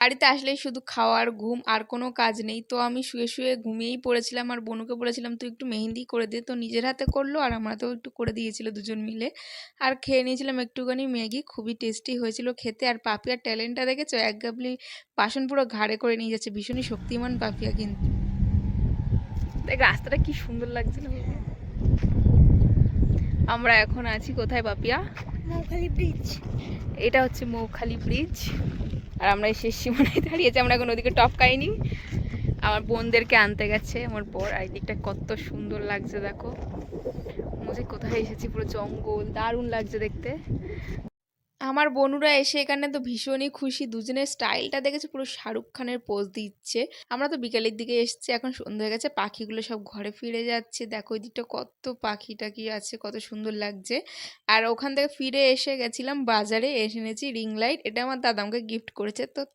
বাড়িতে আসলেই শুধু খাওয়ার ঘুম আর কোনো কাজ নেই, তো আমি শুয়ে শুয়ে ঘুমিয়েই পড়েছিলাম আর বনুকে বলেছিলাম তুই একটু মেহেন্দি করে দে, তো নিজের হাতে করলো আর আমার হাতেও একটু করে দিয়েছিল দুজন মিলে। আর খেয়ে নিয়েছিলাম একটুখানি ম্যাগি, খুবই টেস্টি হয়েছিল খেতে। আর পাপিয়ার ট্যালেন্টটা দেখেছো, এক গাবলি বাসন পুরো ঘাড়ে করে নিয়ে যাচ্ছে, ভীষণই শক্তিমান পাপিয়া কিন্তু। দেখ রাস্তাটা কি সুন্দর লাগছে না বাবা? আমরা এখন আছি কোথায় পাপিয়া? মৌখালি ব্রিজ। এটা হচ্ছে মৌখালি ব্রিজ। আর আমরা এই শেষ সীমানায় দাঁড়িয়েছি, আমরা এখন ওদিকে টপকাইনি। আমার বোনদেরকে আনতে গেছে আমার বর। আর এই দিকটা কত সুন্দর লাগছে দেখো, মনে কোথায় এসেছি, পুরো জঙ্গল, দারুণ লাগছে দেখতে। আমার বনুরা এসে এখানে তো ভীষণই খুশি, দুজনের স্টাইলটা দেখেছে, পুরো শাহরুখ খানের পোজ দিচ্ছে। আমরা তো বিকেলের দিকে এসেছি, এখন সন্ধ্যা হয়ে গেছে, পাখিগুলো সব ঘরে ফিরে যাচ্ছে। দেখো ওই দিকটা কত পাখি টাকি আছে, কত সুন্দর লাগছে। আর ওখান থেকে ফিরে এসে গেছিলাম বাজারে, এসে এনেছি রিং লাইট, এটা আমার দাদা আমাকে গিফট করেছে। তো